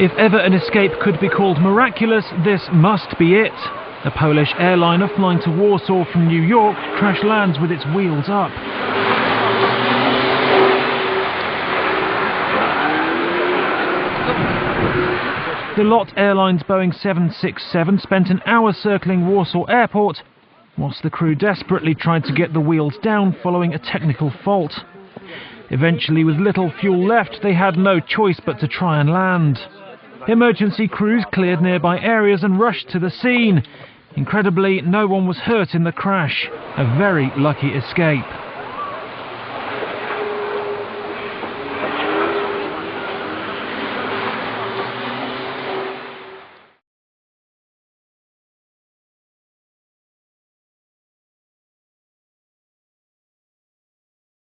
If ever an escape could be called miraculous, this must be it. A Polish airliner flying to Warsaw from New York crash lands with its wheels up. The LOT Airlines Boeing 767 spent an hour circling Warsaw Airport, whilst the crew desperately tried to get the wheels down following a technical fault. Eventually, with little fuel left, they had no choice but to try and land. Emergency crews cleared nearby areas and rushed to the scene. Incredibly, no one was hurt in the crash. A very lucky escape.